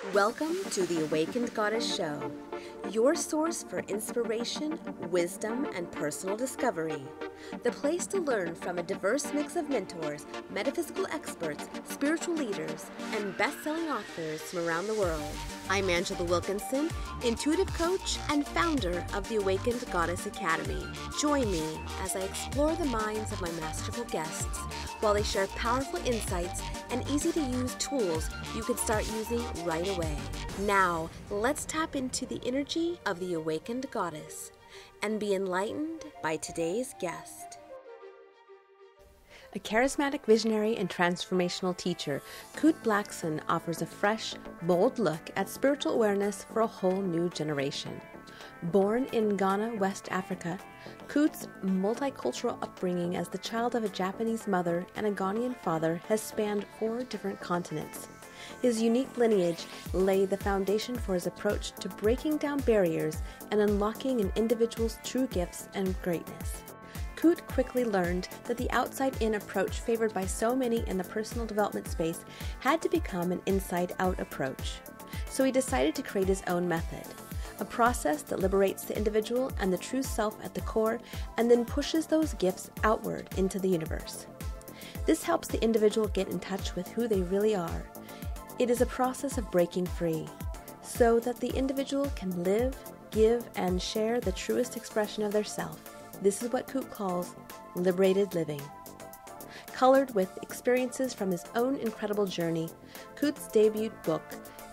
Welcome to the Awakened Goddess Show, your source for inspiration, wisdom, and personal discovery. The place to learn from a diverse mix of mentors, metaphysical experts, spiritual leaders, and best-selling authors from around the world. I'm Angela Wilkinson, intuitive coach and founder of the Awakened Goddess Academy. Join me as I explore the minds of my masterful guests while they share powerful insights and easy-to-use tools you can start using right away. Now, let's tap into the energy of the Awakened Goddess and be enlightened by today's guest. A charismatic visionary and transformational teacher, Kute Blackson offers a fresh, bold look at spiritual awareness for a whole new generation. Born in Ghana, West Africa, Kute's multicultural upbringing as the child of a Japanese mother and a Ghanaian father has spanned 4 different continents. His unique lineage laid the foundation for his approach to breaking down barriers and unlocking an individual's true gifts and greatness. Kute quickly learned that the outside-in approach favored by so many in the personal development space had to become an inside-out approach. So he decided to create his own method, a process that liberates the individual and the true self at the core and then pushes those gifts outward into the universe. This helps the individual get in touch with who they really are. It is a process of breaking free so that the individual can live, give, and share the truest expression of their self. This is what Kute calls liberated living. Colored with experiences from his own incredible journey, Kute's debut book,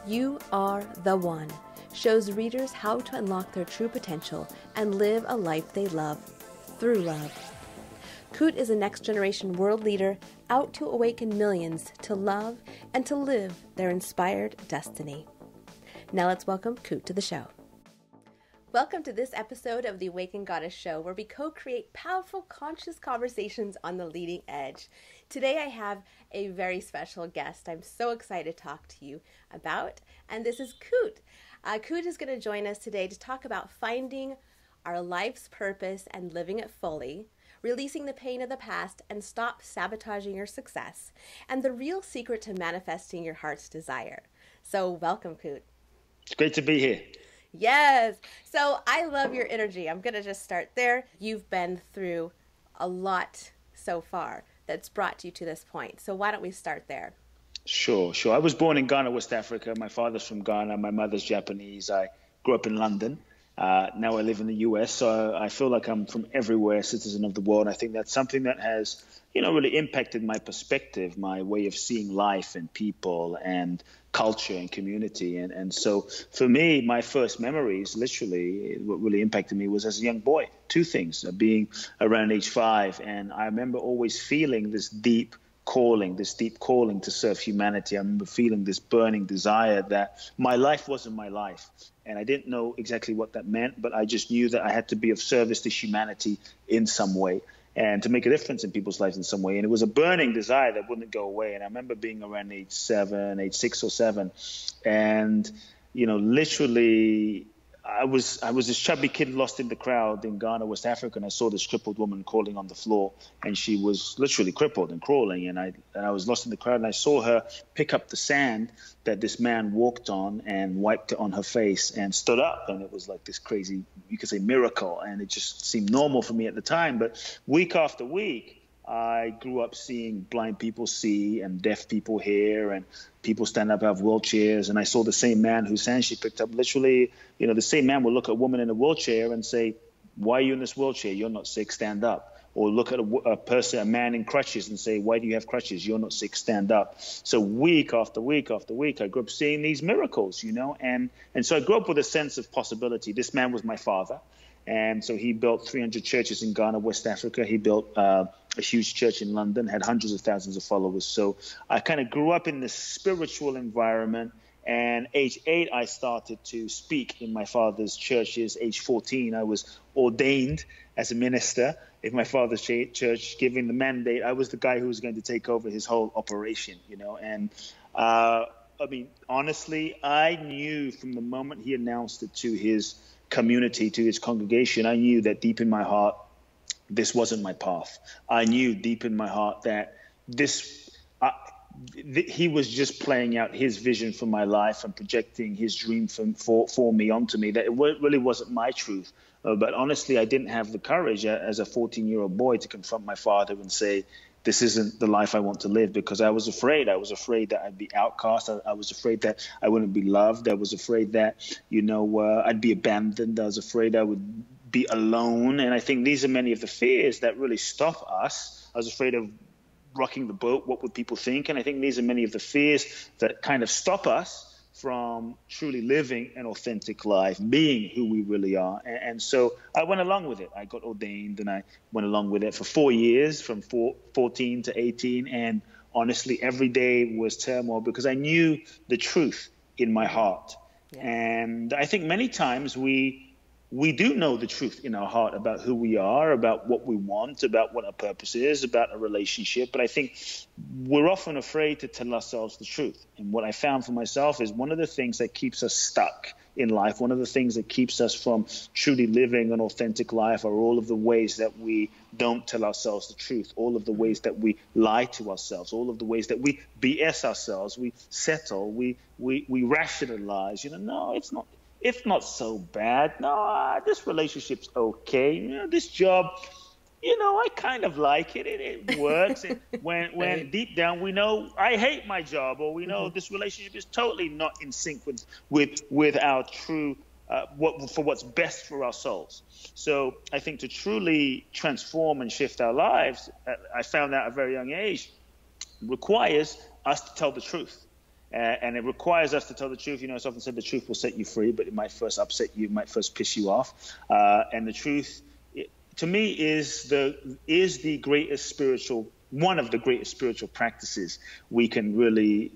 You Are the One, shows readers how to unlock their true potential and live a life they love through love. Kute is a next-generation world leader out to awaken millions to love and to live their inspired destiny. Now let's welcome Kute to the show. Welcome to this episode of the Awakened Goddess Show, where we co-create powerful, conscious conversations on the leading edge. Today I have a very special guest I'm so excited to talk to you about, and this is Kute. Kute is going to join us today to talk about finding our life's purpose and living it fully, releasing the pain of the past and stop sabotaging your success, and the real secret to manifesting your heart's desire. So welcome, Kute. It's great to be here. Yes. So I love your energy. I'm going to just start there. You've been through a lot so far that's brought you to this point. So why don't we start there? Sure. I was born in Ghana, West Africa. My father's from Ghana. My mother's Japanese. I grew up in London. Now I live in the US. So I feel like I'm from everywhere, citizen of the world. I think that's something that has, really impacted my perspective, my way of seeing life and people and culture and community. And so for me, my first memories, literally, what really impacted me was as a young boy. 2 things, being around age 5. And I remember always feeling this deep calling to serve humanity. I remember feeling this burning desire that my life wasn't my life. And I didn't know exactly what that meant, but I just knew that I had to be of service to humanity in some way and to make a difference in people's lives in some way. And it was a burning desire that wouldn't go away. And I remember being around age 6 or 7. And, literally I was this chubby kid lost in the crowd in Ghana, West Africa, and I saw this crippled woman crawling on the floor, and she was literally crippled and crawling, and I was lost in the crowd, and I saw her pick up the sand that this man walked on and wiped it on her face and stood up, and it was like this crazy, you could say, miracle, and it just seemed normal for me at the time. But week after week, I grew up seeing blind people see and deaf people hear and people stand up, have wheelchairs. And I saw the same man whose hand she picked up. Literally, the same man would look at a woman in a wheelchair and say, "Why are you in this wheelchair? You're not sick, stand up." Or look at a man in crutches and say, "Why do you have crutches? You're not sick, stand up." So week after week after week, I grew up seeing these miracles, and so I grew up with a sense of possibility. This man was my father. And so he built 300 churches in Ghana, West Africa. He built a huge church in London, had hundreds of thousands of followers. So I kind of grew up in this spiritual environment. And age 8, I started to speak in my father's churches. Age 14, I was ordained as a minister in my father's church, given the mandate. I was the guy who was going to take over his whole operation, And honestly, I knew from the moment he announced it to his community, to his congregation, I knew that deep in my heart, this wasn't my path. I knew deep in my heart that he was just playing out his vision for my life and projecting his dream for me onto me. That it really wasn't my truth. But honestly, I didn't have the courage as a 14-year-old boy to confront my father and say, this isn't the life I want to live, because I was afraid. I was afraid that I'd be outcast. I was afraid that I wouldn't be loved. I was afraid that, I'd be abandoned. I was afraid I would be alone. And I think these are many of the fears that really stop us. I was afraid of rocking the boat. What would people think? And I think these are many of the fears that kind of stop us from truly living an authentic life, being who we really are. And so I went along with it. I got ordained and I went along with it for 4 years, from 14 to 18. And honestly, every day was turmoil because I knew the truth in my heart. Yeah. And I think many times we do know the truth in our heart about who we are, about what we want, about what our purpose is, about a relationship. But I think we're often afraid to tell ourselves the truth. And what I found for myself is one of the things that keeps us stuck in life, one of the things that keeps us from truly living an authentic life, are all of the ways that we don't tell ourselves the truth, all of the ways that we lie to ourselves, all of the ways that we BS ourselves, we settle, we rationalize. No, it's not so bad. No, this relationship's okay. This job, I kind of like it. It works. When deep down we know I hate my job, or we know this relationship is totally not in sync with our true what's best for our souls. So I think to truly transform and shift our lives, I found out at a very young age, requires us to tell the truth. And it requires us to tell the truth. It's often said the truth will set you free, but it might first upset you, it might first piss you off. And the truth, to me, is one of the greatest spiritual practices we can really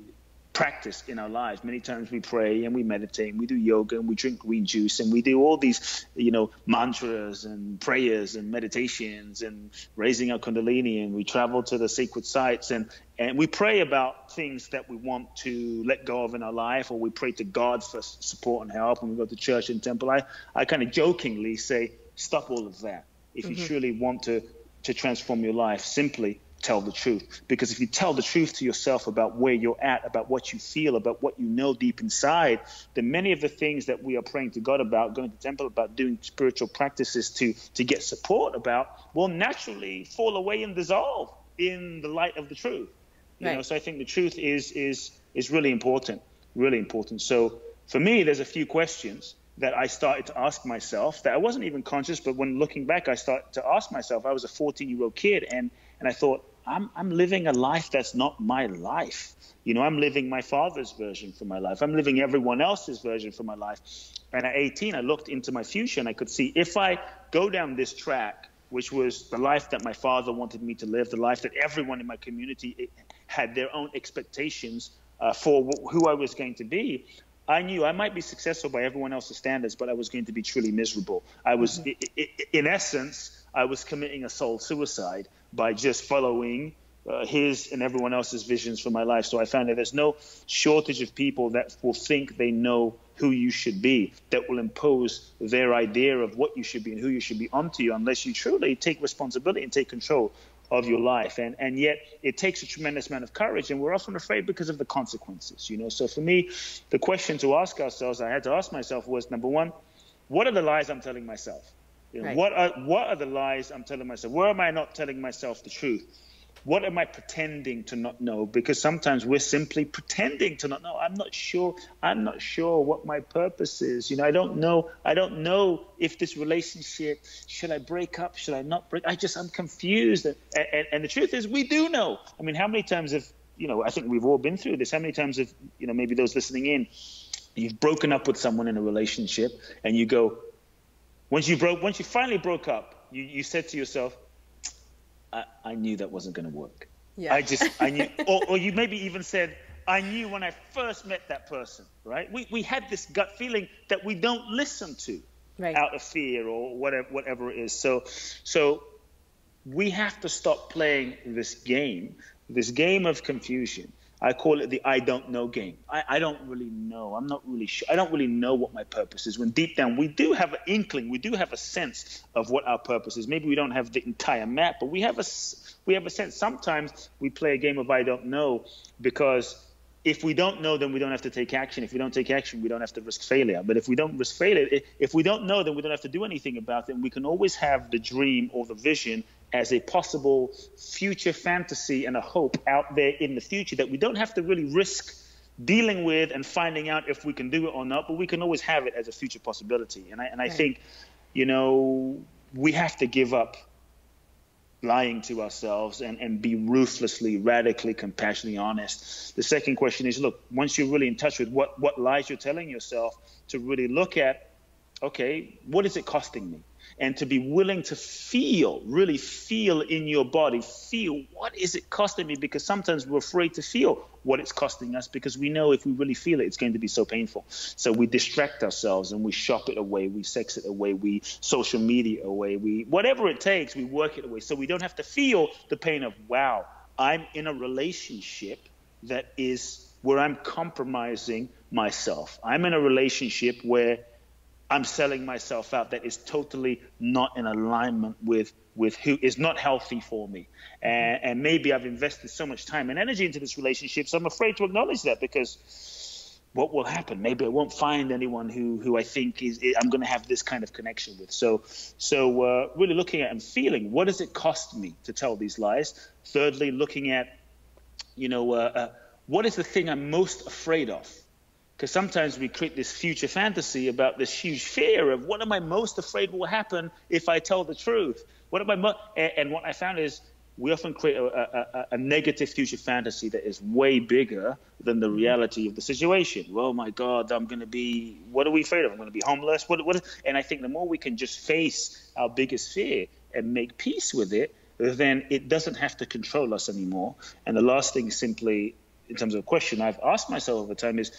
practice in our lives. Many times we pray and we meditate and we do yoga and we drink green juice and we do all these, mantras and prayers and meditations and raising our kundalini, and we travel to the sacred sites and we pray about things that we want to let go of in our life, or we pray to God for support and help when we go to church and temple. I kind of jokingly say, stop all of that. If you truly want to transform your life, simply tell the truth. Because if you tell the truth to yourself about where you're at, about what you feel, about what you know deep inside, then many of the things that we are praying to God about, going to temple about, doing spiritual practices to get support about, will naturally fall away and dissolve in the light of the truth. So I think the truth is really important, really important. So for me, there's a few questions that I started to ask myself that I wasn't even conscious, but when looking back, I started to ask myself. I was a 14-year-old kid, and I thought, I'm living a life that's not my life. I'm living my father's version for my life. I'm living everyone else's version for my life. And at 18, I looked into my future and I could see, if I go down this track, which was the life that my father wanted me to live, the life that everyone in my community had their own expectations for who I was going to be, I knew I might be successful by everyone else's standards, but I was going to be truly miserable. I was, in essence, I was committing a soul suicide by just following his and everyone else's visions for my life. So I found that there's no shortage of people that will think they know who you should be, that will impose their idea of what you should be and who you should be onto you, unless you truly take responsibility and take control of your life. And yet it takes a tremendous amount of courage, and we're often afraid because of the consequences. So for me, the question to ask ourselves, I had to ask myself, was, number one, what are the lies I'm telling myself? Right. What are the lies I'm telling myself? Where am I not telling myself the truth? What am I pretending to not know? Because sometimes we're simply pretending to not know. I'm not sure what my purpose is. I don't know if this relationship, should I break up? Should I not break? I'm confused. And the truth is, we do know. I mean, how many times have, I think we've all been through this. How many times have, maybe those listening in, you've broken up with someone in a relationship and you go, once you finally broke up, you said to yourself, I knew that wasn't going to work. Yeah. I knew, or you maybe even said, I knew when I first met that person, right? We had this gut feeling that we don't listen to, right, out of fear or whatever it is. So we have to stop playing this game of confusion. I call it the I don't know game. I don't really know. I'm not really sure. I don't really know what my purpose is, when deep down we do have an inkling, we do have a sense of what our purpose is. Maybe we don't have the entire map, but we have a sense. Sometimes we play a game of I don't know, because if we don't know, then we don't have to take action. If we don't take action, we don't have to risk failure. But if we don't risk failure, if we don't know, then we don't have to do anything about it. And we can always have the dream or the vision as a possible future fantasy and a hope out there in the future that we don't have to really risk dealing with and finding out if we can do it or not. But we can always have it as a future possibility. And I think, we have to give up lying to ourselves and be ruthlessly, radically, compassionately honest. The second question is, look, once you're really in touch with what lies you're telling yourself, to really look at, okay, what is it costing me? And to be willing to really feel in your body, feel what is it costing me? Because sometimes we're afraid to feel what it's costing us, because we know if we really feel it, it's going to be so painful. So we distract ourselves and we shop it away, we sex it away, we social media away, whatever it takes, we work it away. So we don't have to feel the pain of, wow, I'm in a relationship that is where I'm compromising myself. I'm in a relationship where I'm selling myself out, that is totally not in alignment with who is not healthy for me. And maybe I've invested so much time and energy into this relationship, so I'm afraid to acknowledge that, because what will happen? Maybe I won't find anyone who I think I'm going to have this kind of connection with. So really looking at and feeling, what does it cost me to tell these lies? Thirdly, looking at, what is the thing I'm most afraid of? Because sometimes we create this future fantasy about this huge fear of, what am I most afraid will happen if I tell the truth? And what I found is, we often create a negative future fantasy that is way bigger than the reality of the situation. Oh my God, I'm going to be, what are we afraid of? I'm going to be homeless. And I think the more we can just face our biggest fear and make peace with it, then it doesn't have to control us anymore. And the last thing, simply in terms of a question I've asked myself over time, is,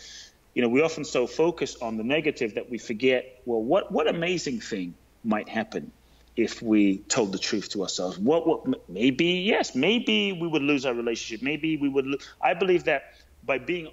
we often so focus on the negative that we forget, well, what amazing thing might happen if we told the truth to ourselves? Maybe we would lose our relationship. Maybe we would. I believe that by being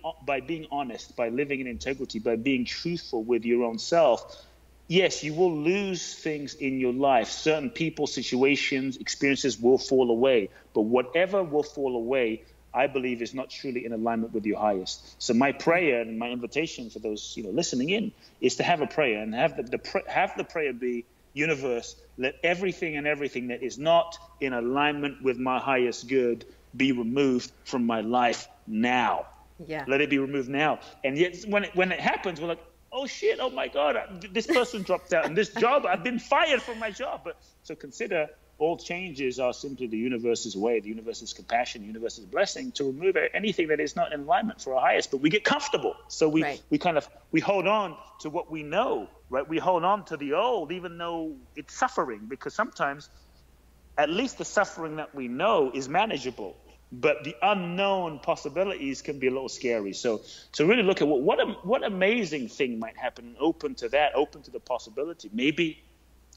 honest, by living in integrity, by being truthful with your own self, yes, you will lose things in your life. Certain people, situations, experiences will fall away. But whatever will fall away, I believe, is not truly in alignment with your highest. So my prayer and my invitation for those listening in is to have a prayer, and have the prayer be, universe, let everything that is not in alignment with my highest good be removed from my life now. Yeah. Let it be removed now. And yet when it happens, we're like, oh shit, oh my God, this person dropped out, and this job, I've been fired from my job. But so consider, all changes are simply the universe's way, the universe's compassion, the universe's blessing to remove anything that is not in alignment for our highest. But we get comfortable. So we hold on to what we know, right? We hold on to the old, even though it's suffering, because sometimes at least the suffering that we know is manageable. But the unknown possibilities can be a little scary. So really look at what amazing thing might happen, open to that, open to the possibility. Maybe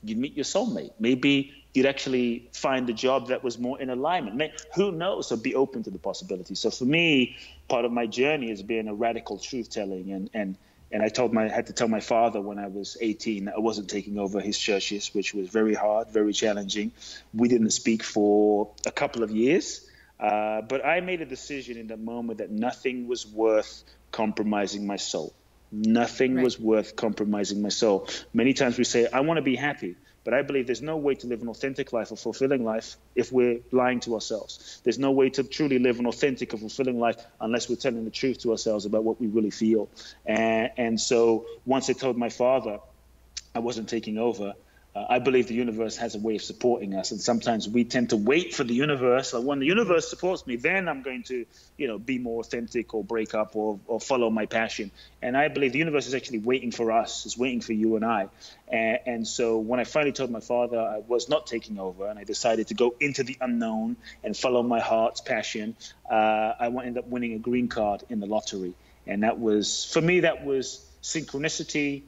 you'd meet your soulmate. Maybe you'd actually find a job that was more in alignment. Who knows? So be open to the possibility. So for me, part of my journey has been a radical truth-telling. And I had to tell my father when I was 18 that I wasn't taking over his churches, which was very hard, very challenging. We didn't speak for a couple of years. But I made a decision in that moment that nothing was worth compromising my soul. Nothing was worth compromising my soul. Many times we say, I want to be happy. But I believe there's no way to live an authentic life, a fulfilling life, if we're lying to ourselves. There's no way to truly live an authentic and fulfilling life unless we're telling the truth to ourselves about what we really feel. And so once I told my father I wasn't taking over, I believe the universe has a way of supporting us. And sometimes we tend to wait for the universe. Like when the universe supports me, then I'm going to, be more authentic or break up or follow my passion. And I believe the universe is actually waiting for us. It's waiting for you and I. And so when I finally told my father I was not taking over and I decided to go into the unknown and follow my heart's passion, I ended up winning a green card in the lottery. And that was, for me, that was synchronicity.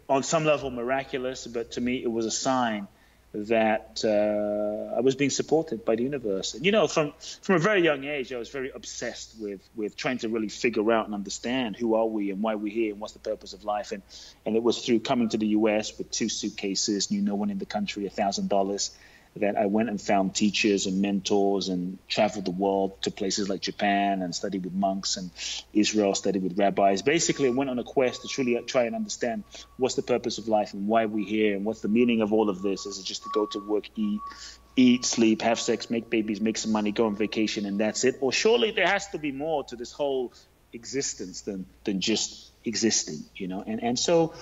On some level miraculous, but to me it was a sign that I was being supported by the universe. And, you know, from a very young age, I was very obsessed with trying to really figure out and understand who are we and why we're here and what's the purpose of life. And it was through coming to the US with 2 suitcases, knew no one in the country, $1,000, that I went and found teachers and mentors and traveled the world to places like Japan and studied with monks, and Israel, studied with rabbis. Basically, I went on a quest to truly try and understand what's the purpose of life and why we're here and what's the meaning of all of this. Is it just to go to work, eat, sleep, have sex, make babies, make some money, go on vacation, and that's it? Or surely there has to be more to this whole existence than just existing, you know? And so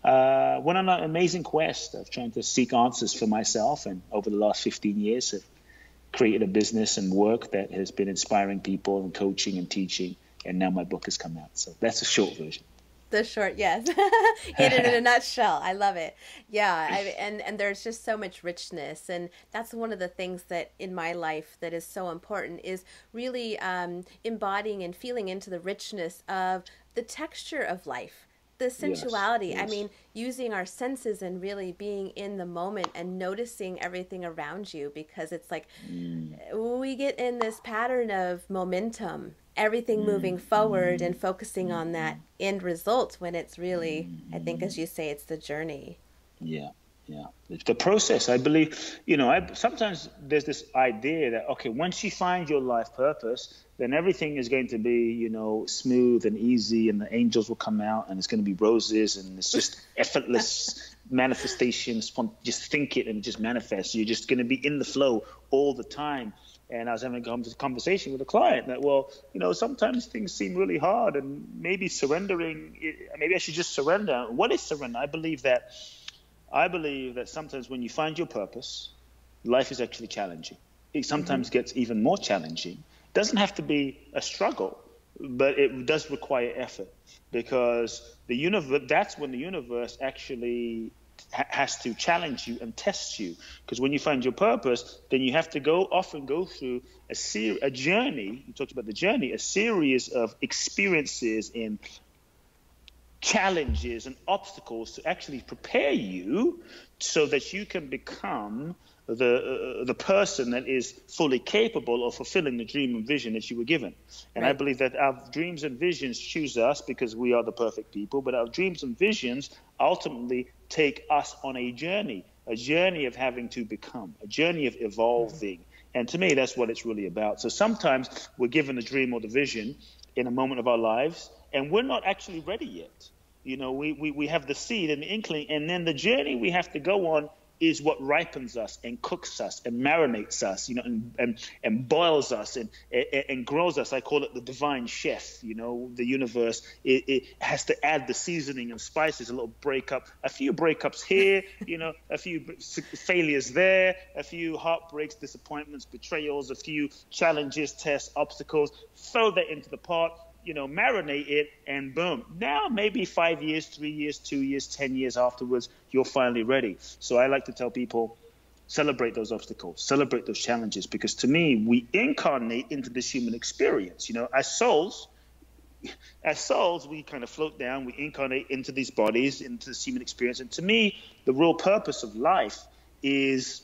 went on an amazing quest of trying to seek answers for myself, and over the last 15 years have created a business and work that has been inspiring people and coaching and teaching, and now my book has come out. So that's a short version. The short, yes. Hit it in a nutshell. I love it. Yeah, and there's just so much richness, and that's one of the things that in my life that is so important, is really embodying and feeling into the richness of the texture of life, the sensuality. Yes, yes. I mean, using our senses and really being in the moment and noticing everything around you, because it's like we get in this pattern of momentum, everything moving forward and focusing on that end result, when it's really, I think, as you say, it's the journey. Yeah. It's the process. I believe, you know, sometimes there's this idea that, okay, once you find your life purpose, then everything is going to be, you know, smooth and easy, and the angels will come out and it's going to be roses, and it's just effortless manifestation. Just think it and it just manifests. You're just going to be in the flow all the time. And I was having a conversation with a client that, well, you know, sometimes things seem really hard, and maybe maybe I should just surrender. What is surrender? I believe that sometimes when you find your purpose, life is actually challenging. It sometimes gets even more challenging. It doesn't have to be a struggle, but it does require effort, because that's when the universe actually has to challenge you and test you. Because when you find your purpose, then you have to often go through a journey. You talked about the journey, a series of experiences in challenges and obstacles to actually prepare you so that you can become the person that is fully capable of fulfilling the dream and vision that you were given. And right. I believe that our dreams and visions choose us because we are the perfect people, but our dreams and visions ultimately take us on a journey of having to become, a journey of evolving. And to me, that's what it's really about. So sometimes we're given the dream or the vision in a moment of our lives, and we're not actually ready yet. You know, we have the seed and the inkling, and then the journey we have to go on is what ripens us and cooks us and marinates us, you know, and boils us and grows us. I call it the divine chef. You know, the universe, it has to add the seasoning and spices, a little a few breakups here, you know, a few failures there, a few heartbreaks, disappointments, betrayals, a few challenges, tests, obstacles. Throw that into the pot, you know, marinate it, and boom. Now, maybe 5 years, 3 years, 2 years, 10 years afterwards, you're finally ready. So I like to tell people, celebrate those obstacles, celebrate those challenges, because to me, we incarnate into this human experience. You know, as souls, we kind of float down, we incarnate into these bodies, into this human experience. And to me, the real purpose of life is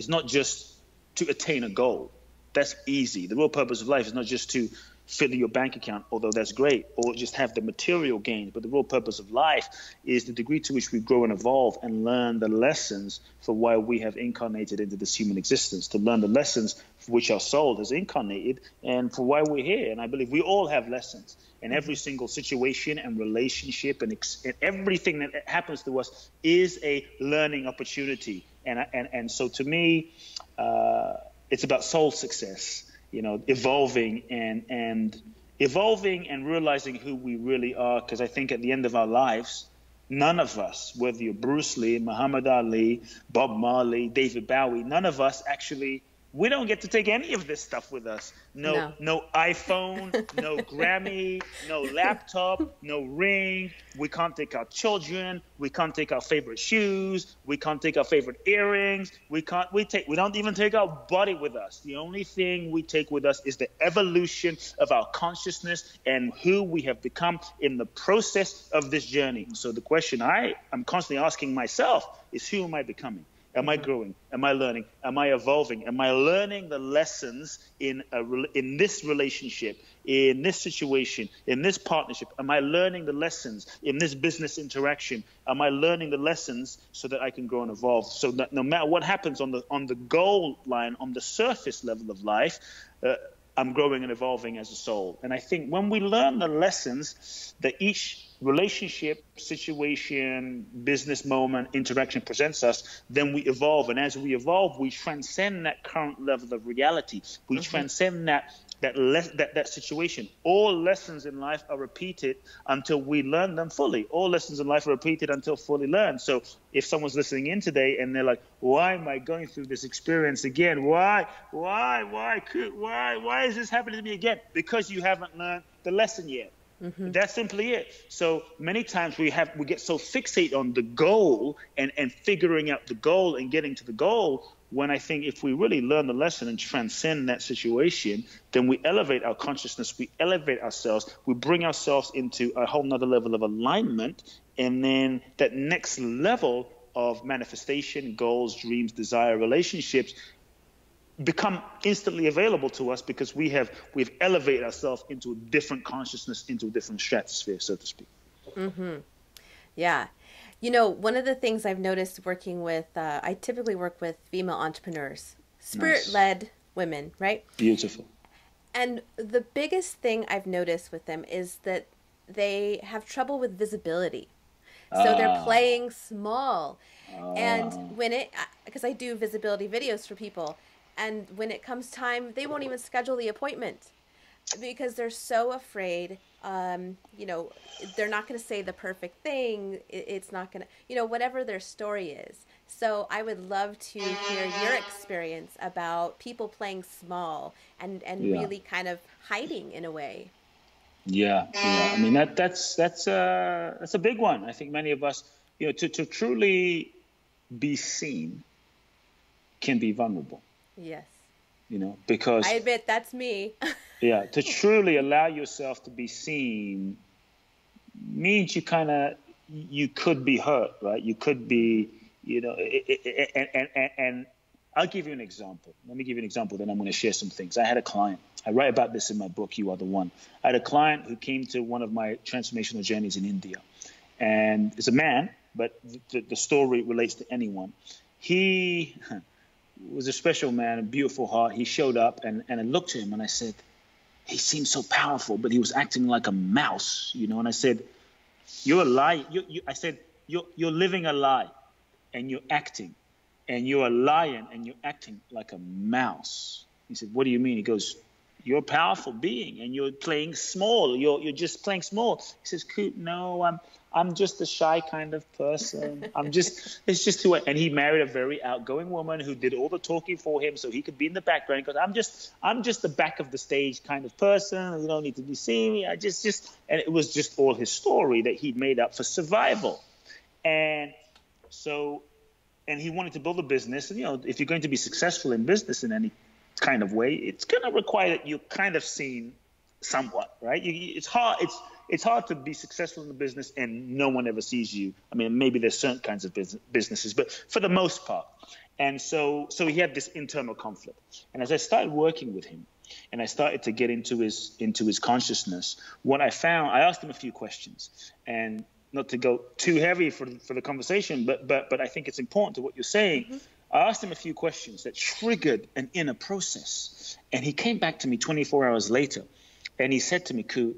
not just to attain a goal. That's easy. The real purpose of life is not just to fill your bank account, although that's great, or just have the material gains. But the real purpose of life is the degree to which we grow and evolve and learn the lessons for why we have incarnated into this human existence, to learn the lessons for which our soul has incarnated and for why we're here. And I believe we all have lessons in every single situation and relationship, and everything that happens to us is a learning opportunity. And so to me, it's about soul success. You know, evolving and realizing who we really are. Because I think at the end of our lives, none of us, whether you're Bruce Lee, Muhammad Ali, Bob Marley, David Bowie, none of us actually, we don't get to take any of this stuff with us. No iPhone, no Grammy, no laptop, no ring. We can't take our children. We can't take our favorite shoes. We can't take our favorite earrings. We don't even take our body with us. The only thing we take with us is the evolution of our consciousness and who we have become in the process of this journey. So the question I am constantly asking myself is, who am I becoming? Am I growing? Am I learning? Am I evolving? Am I learning the lessons in this relationship, in this situation, in this partnership? Am I learning the lessons in this business interaction? Am I learning the lessons so that I can grow and evolve? So that no matter what happens on the goal line, on the surface level of life, I'm growing and evolving as a soul. And I think when we learn the lessons that each relationship, situation, business moment, interaction presents us, then we evolve. And as we evolve, we transcend that current level of reality. We transcend that situation. All lessons in life are repeated until we learn them fully. All lessons in life are repeated until fully learned. So if someone's listening in today and they're like, why am I going through this experience again? Why is this happening to me again? Because you haven't learned the lesson yet. That's simply it. So many times we get so fixated on the goal and figuring out the goal and getting to the goal, when I think if we really learn the lesson and transcend that situation, then we elevate our consciousness, we elevate ourselves, we bring ourselves into a whole nother level of alignment. And then that next level of manifestation, goals, dreams, desire, relationships become instantly available to us because we've elevated ourselves into a different consciousness, into a different stratosphere, so to speak. Yeah. You know, one of the things I've noticed working with, I typically work with female entrepreneurs, spirit-led women, right? Beautiful. And the biggest thing I've noticed with them is that they have trouble with visibility. So they're playing small. And because I do visibility videos for people, and when it comes time, they won't even schedule the appointment because they're so afraid. They're not going to say the perfect thing. It's not going to, whatever their story is. So I would love to hear your experience about people playing small and really kind of hiding in a way. Yeah. I mean, that's a big one. I think many of us, to truly be seen can be vulnerable. Yes. Because I admit that's me. Yeah, to truly allow yourself to be seen means you could be hurt, right? You could be, and I'll give you an example. Let me give you an example, then I'm going to share some things. I had a client. I write about this in my book, You Are the One. I had a client who came to one of my transformational journeys in India. And it's a man, but the story relates to anyone. He was a special man, a beautiful heart. He showed up, and I looked at him and I said, he seemed so powerful, but he was acting like a mouse, And I said, you're a lie. I said, you're living a lie, and you're acting, and you're a lion, and you're acting like a mouse. He said, what do you mean? He goes, you're a powerful being, and you're playing small. You're just playing small. He says, Kute, no, I'm just a shy kind of person. It's just who I am. And he married a very outgoing woman who did all the talking for him so he could be in the background. He goes, I'm just the back of the stage kind of person. You don't need to be seeing me. And it was just all his story that he'd made up for survival. And he wanted to build a business. And, if you're going to be successful in business in any kind of way, it's going to require that you're kind of seen somewhat, right? It's hard to be successful in the business and no one ever sees you. I mean, maybe there's certain kinds of businesses, but for the most part. And so he had this internal conflict. And as I started working with him and I started to get into his consciousness, what I found, I asked him a few questions, and not to go too heavy for the conversation, but I think it's important to what you're saying. Mm-hmm. I asked him a few questions that triggered an inner process. And he came back to me 24 hours later. And he said to me, Kute,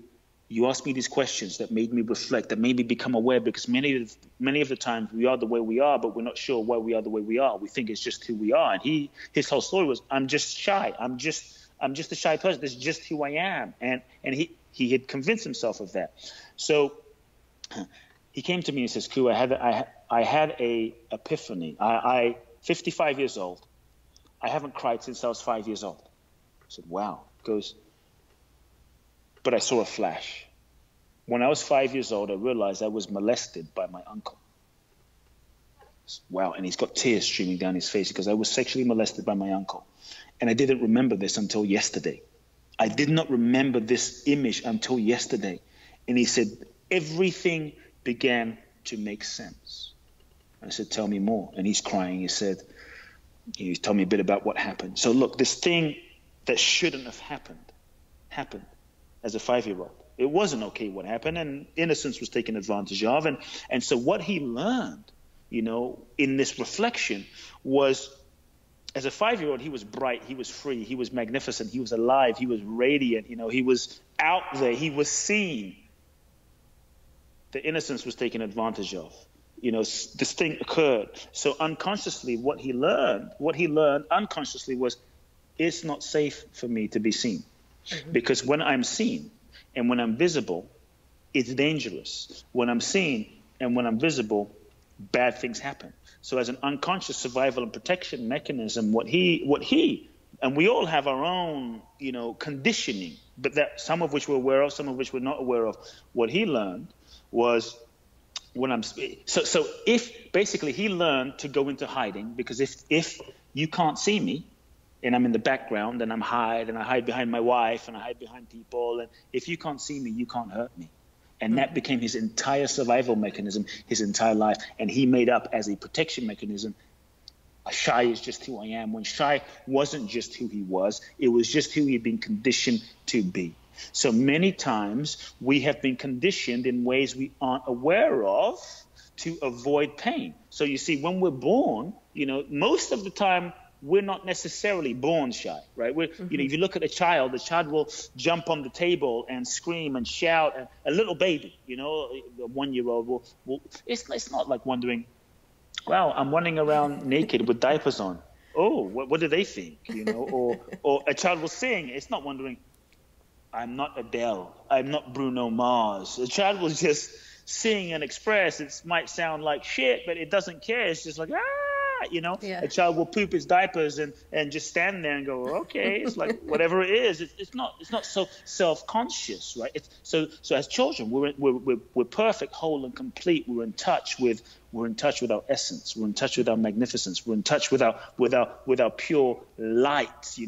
you asked me these questions that made me reflect, that made me become aware, because many of the times we are the way we are, but we're not sure why we are the way we are. We think it's just who we are. And his whole story was, I'm just shy. I'm just a shy person. That's just who I am. And he had convinced himself of that. So he came to me and says, Kute, I had a epiphany. I 55 years old. I haven't cried since I was 5 years old. I said, wow. He goes, but I saw a flash. When I was 5 years old, I realized I was molested by my uncle. Said, wow. And he's got tears streaming down his face because I was sexually molested by my uncle. And I didn't remember this until yesterday. I did not remember this image until yesterday. And he said, everything began to make sense. I said, tell me more. And he's crying. He told me a bit about what happened. So look, this thing that shouldn't have happened as a 5-year-old. It wasn't okay what happened, and innocence was taken advantage of. And so what he learned, in this reflection was, as a 5-year-old, he was bright, he was free, he was magnificent, he was alive, he was radiant, he was out there, he was seen. The innocence was taken advantage of. This thing occurred. So unconsciously, what he learned unconsciously was, it's not safe for me to be seen. Mm-hmm. Because when I'm seen and when I'm visible, it's dangerous. When I'm seen and when I'm visible, bad things happen. So as an unconscious survival and protection mechanism, what he, and we all have our own, conditioning, but that some of which we're aware of, some of which we're not aware of. What he learned was, so if basically he learned to go into hiding, because if you can't see me and I'm in the background and I hide behind my wife and I hide behind people, and if you can't see me, you can't hurt me. And that became his entire survival mechanism, his entire life. And he made up as a protection mechanism, shy is just who I am, when shy wasn't just who he was, it was just who he had been conditioned to be. So many times we have been conditioned in ways we aren't aware of to avoid pain. So you see, when we're born, most of the time we're not necessarily born shy, right? If you look at the child will jump on the table and scream and shout. And a little baby, a 1-year-old will it's not like wondering, wow, I'm running around naked with diapers on. Oh, what do they think? Or a child will sing. It's not wondering, I'm not Adele, I'm not Bruno Mars. A child will just sing and express. It might sound like shit, but it doesn't care. It's just like, Yeah. A child will poop his diapers and just stand there and go, okay, it's like whatever it is. It's not so self-conscious, right? So as children, we're perfect, whole, and complete. We're in touch with our essence. We're in touch with our magnificence. We're in touch with our pure light.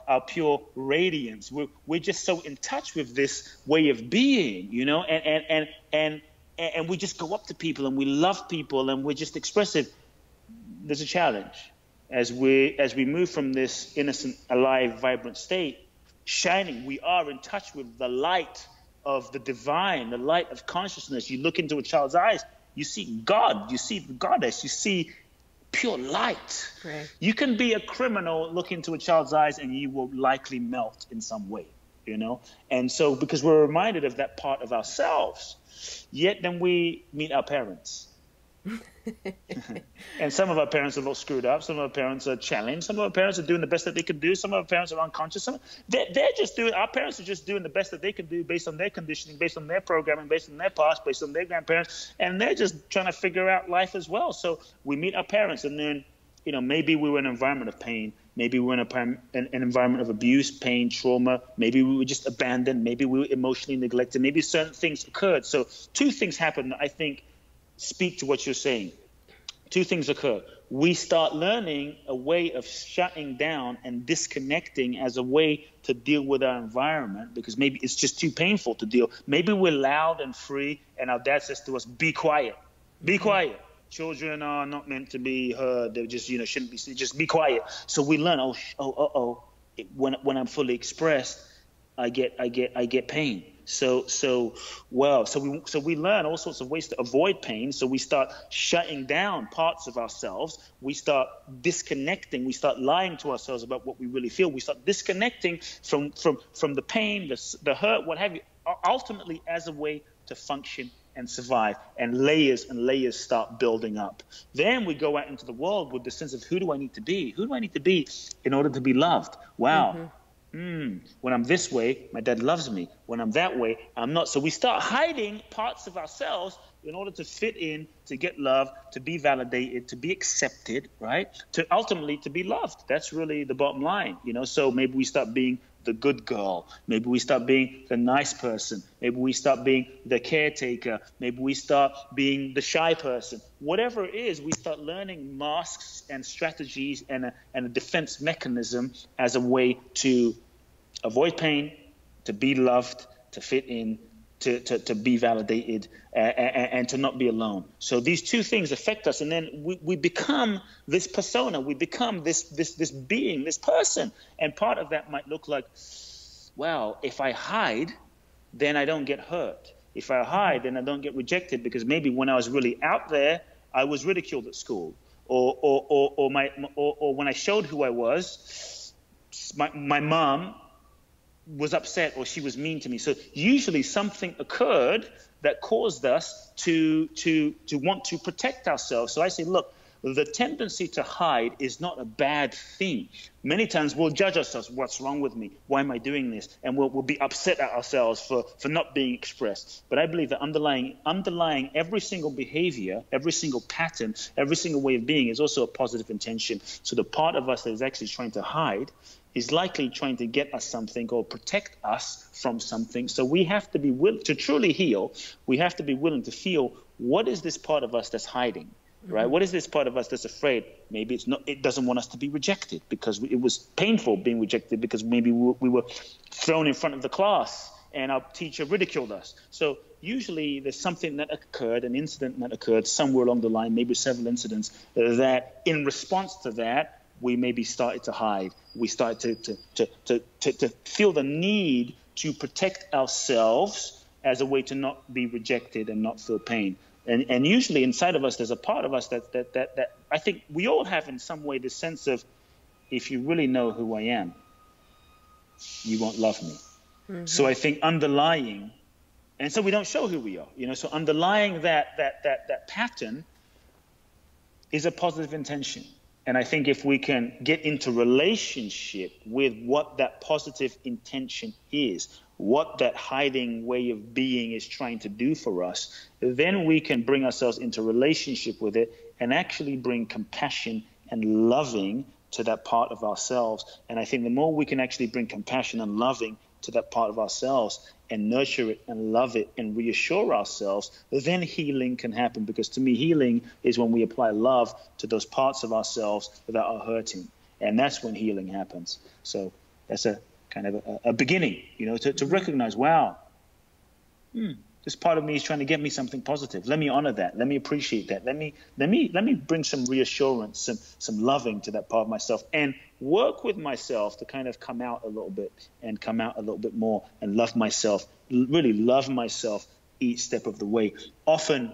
Our pure radiance. We're just so in touch with this way of being. And we just go up to people and we love people and we're just expressive. There's a challenge as we move from this innocent, alive, vibrant state, shining. We are in touch with the light of the divine, the light of consciousness. You look into a child's eyes, you see God, you see the goddess, you see pure light. Right. You can be a criminal, look into a child's eyes, and you will likely melt in some way, And so, because we're reminded of that part of ourselves, yet then we meet our parents. And some of our parents are a little screwed up. Some of our parents are challenged. Some of our parents are doing the best that they can do. Some of our parents are unconscious. Our parents are just doing the best that they can do based on their conditioning, based on their programming, based on their past, based on their grandparents. And they're just trying to figure out life as well. So we meet our parents, and then, maybe we were in an environment of pain. Maybe we were in an environment of abuse, pain, trauma. Maybe we were just abandoned. Maybe we were emotionally neglected. Maybe certain things occurred. So 2 things happened that I think speak to what you're saying. 2 things occur. We start learning a way of shutting down and disconnecting as a way to deal with our environment, because maybe it's just too painful to deal. Maybe we're loud and free, and our dad says to us, be quiet. Be quiet. Children are not meant to be heard. They just, shouldn't be. Just be quiet. So we learn. When I'm fully expressed, I get pain. So we learn all sorts of ways to avoid pain. So we start shutting down parts of ourselves. We start disconnecting. We start lying to ourselves about what we really feel. We start disconnecting from the pain, the hurt, what have you, ultimately as a way to function and survive. And layers start building up. Then we go out into the world with the sense of, who do I need to be? Who do I need to be in order to be loved? Wow. Mm-hmm. When I'm this way, my dad loves me. When I'm that way, I'm not. So we start hiding parts of ourselves in order to fit in, to get love, to be validated, to be accepted, right? To ultimately to be loved. That's really the bottom line, So maybe we start being the good girl. Maybe we start being the nice person. Maybe we start being the caretaker. Maybe we start being the shy person. Whatever it is, we start learning masks and strategies and a defense mechanism as a way to avoid pain, to be loved, to fit in, to be validated and to not be alone. So these two things affect us, and then we become this persona, we become this being, this person. And part of that might look like, wow, if I hide, then I don't get hurt. If I hide, then I don't get rejected, because maybe when I was really out there, I was ridiculed at school, or when I showed who I was, my mom was upset or she was mean to me. So usually something occurred that caused us to want to protect ourselves. So I say, look, the tendency to hide is not a bad thing. Many times we'll judge ourselves. What's wrong with me? Why am I doing this? And we'll be upset at ourselves for not being expressed. But I believe that underlying every single behavior, every single pattern, every single way of being is also a positive intention. So the part of us that is actually trying to hide is likely trying to get us something or protect us from something. So we have to be willing to truly heal. We have to be willing to feel, what is this part of us that's hiding, right? What is this part of us that's afraid? Maybe it doesn't want us to be rejected because it was painful being rejected, because maybe we were thrown in front of the class and our teacher ridiculed us. So usually there's something that occurred, an incident that occurred somewhere along the line, maybe several incidents, that in response to that, we maybe started to hide. We started to feel the need to protect ourselves as a way to not be rejected and not feel pain. And usually inside of us, there's a part of us that I think we all have in some way this sense of, if you really know who I am, you won't love me. Mm-hmm. So I think underlying, and so we don't show who we are, so underlying that pattern is a positive intention. And I think if we can get into relationship with what that positive intention is, what that hiding way of being is trying to do for us, then we can bring ourselves into relationship with it and actually bring compassion and loving to that part of ourselves. And I think the more we can actually bring compassion and loving to that part of ourselves and nurture it and love it and reassure ourselves, then healing can happen. Because to me, healing is when we apply love to those parts of ourselves that are hurting. And that's when healing happens. So that's a kind of a beginning, to recognize, wow, this part of me is trying to get me something positive. Let me honor that. Let me appreciate that. Let me bring some reassurance, some loving to that part of myself, and work with myself to kind of come out a little bit and come out a little bit more and love myself, really love myself each step of the way. Often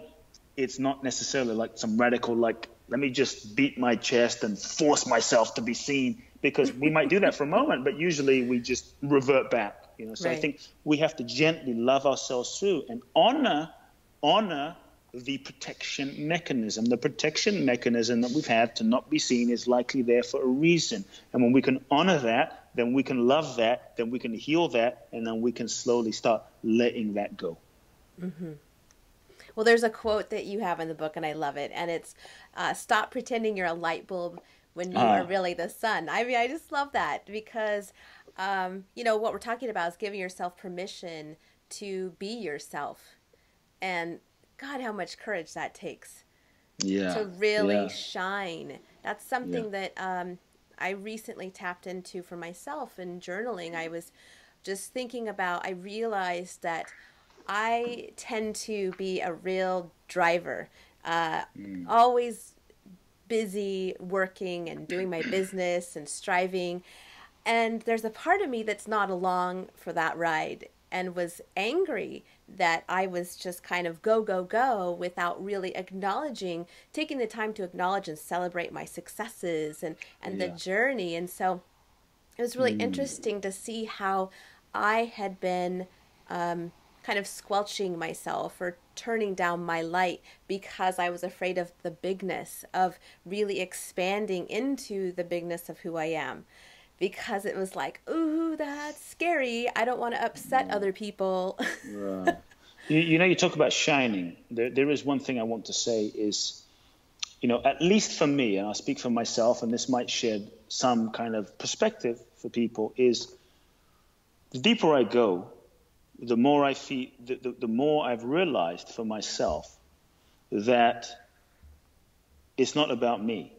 it's not necessarily like some radical, like, let me just beat my chest and force myself to be seen, because we might do that for a moment, but usually we just revert back. So right. I think we have to gently love ourselves through and honor the protection mechanism. The protection mechanism that we've had to not be seen is likely there for a reason. And when we can honor that, then we can love that, then we can heal that, and then we can slowly start letting that go. Mm-hmm. Well, there's a quote that you have in the book, and I love it. And it's, stop pretending you're a light bulb when you are really the sun. I mean, I just love that, because what we're talking about is giving yourself permission to be yourself. And God, how much courage that takes to really shine. That's something that I recently tapped into for myself in journaling. I was just thinking about, I realized that I tend to be a real driver, always busy working and doing my business and striving. And there's a part of me that's not along for that ride, and was angry that I was just kind of go without really taking the time to acknowledge and celebrate my successes and the journey. And so it was really interesting to see how I had been kind of squelching myself or turning down my light because I was afraid of the bigness, of really expanding into the bigness of who I am. Because it was like, ooh, that's scary. I don't want to upset other people. Right. You talk about shining. There is one thing I want to say is, at least for me, and I'll speak for myself, and this might shed some kind of perspective for people, is the deeper I go, the more I feel, the more I've realized for myself that it's not about me.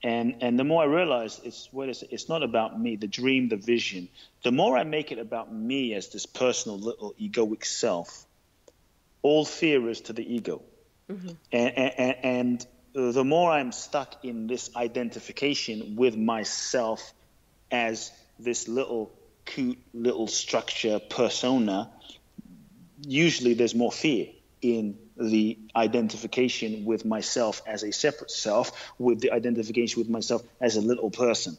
And the more I realize it's not about me, the dream, the vision. The more I make it about me as this personal little egoic self, all fear is to the ego. Mm-hmm. And the more I'm stuck in this identification with myself as this little cute little structure persona, usually there's more fear in the identification with myself as a separate self, with the identification with myself as a little person,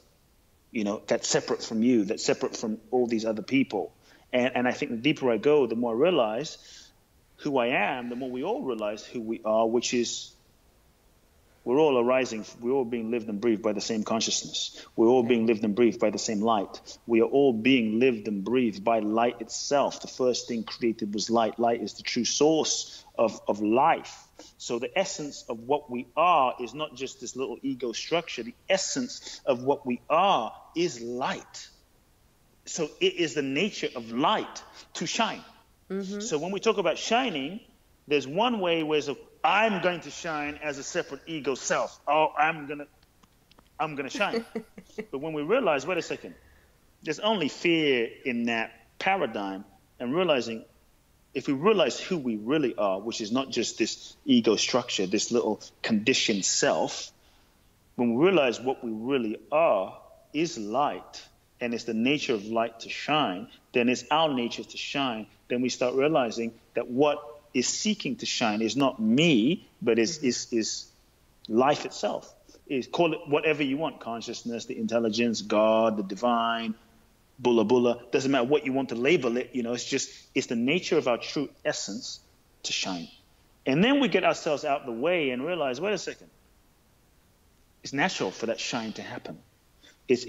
that's separate from you, that's separate from all these other people. And I think the deeper I go, the more I realize who I am, the more we all realize who we are, which is we're all arising, we're all being lived and breathed by the same consciousness. We're all being lived and breathed by the same light. We are all being lived and breathed by light itself. The first thing created was light. Light is the true source of life. So the essence of what we are is not just this little ego structure. The essence of what we are is light. So it is the nature of light to shine. Mm-hmm. So when we talk about shining, there's one way where I'm going to shine as a separate ego self. Oh, I'm gonna shine. But when we realize, wait a second, there's only fear in that paradigm, and realizing if we realize who we really are, which is not just this ego structure, this little conditioned self, when we realize what we really are is light, and it's the nature of light to shine, then it's our nature to shine, then we start realizing that what is seeking to shine is not me, but is life itself. Call it whatever you want, consciousness, the intelligence, God, the divine, Bulla Bulla. Doesn't matter what you want to label it, it's the nature of our true essence to shine. And then we get ourselves out the way and realize, wait a second, it's natural for that shine to happen. It's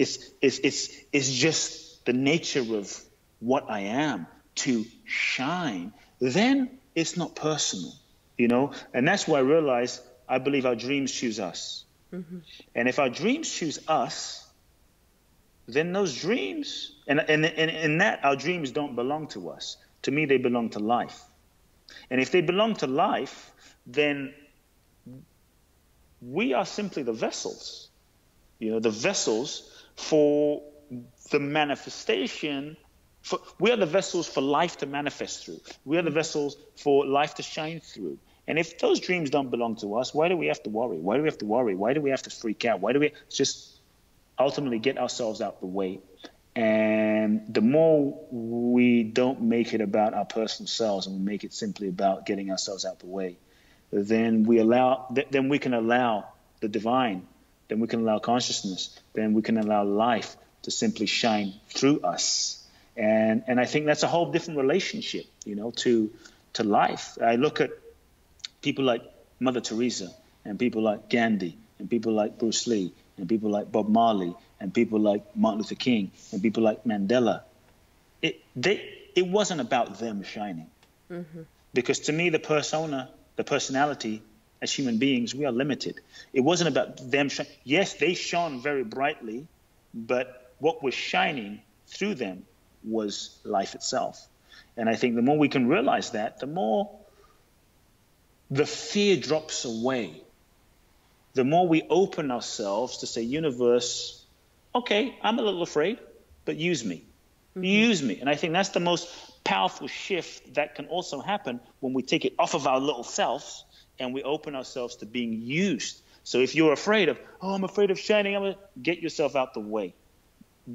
just the nature of what I am to shine. Then it's not personal, and that's why I believe our dreams choose us. Mm-hmm. And if our dreams choose us, then those dreams, and in that our dreams don't belong to us. To me, they belong to life. And if they belong to life, then we are simply the vessels, the vessels for the manifestation. We are the vessels for life to manifest through. We are the vessels for life to shine through. And if those dreams don't belong to us, why do we have to worry? Why do we have to worry? Why do we have to freak out? Why do we just ultimately get ourselves out the way? And the more we don't make it about our personal selves and we make it simply about getting ourselves out the way, then we can allow the divine, then we can allow consciousness, then we can allow life to simply shine through us. And I think that's a whole different relationship, to life. I look at people like Mother Teresa and people like Gandhi and people like Bruce Lee and people like Bob Marley and people like Martin Luther King and people like Mandela. It wasn't about them shining. Mm-hmm. Because to me, the personality as human beings, we are limited. It wasn't about them shining. Yes, they shone very brightly, but what was shining through them was life itself. And I think the more we can realize that, the more the fear drops away. The more we open ourselves to say, universe, okay, I'm a little afraid, but use me. Mm-hmm. Use me. And I think that's the most powerful shift that can also happen when we take it off of our little selves and we open ourselves to being used. So if you're afraid of, I'm afraid of shining, get yourself out the way.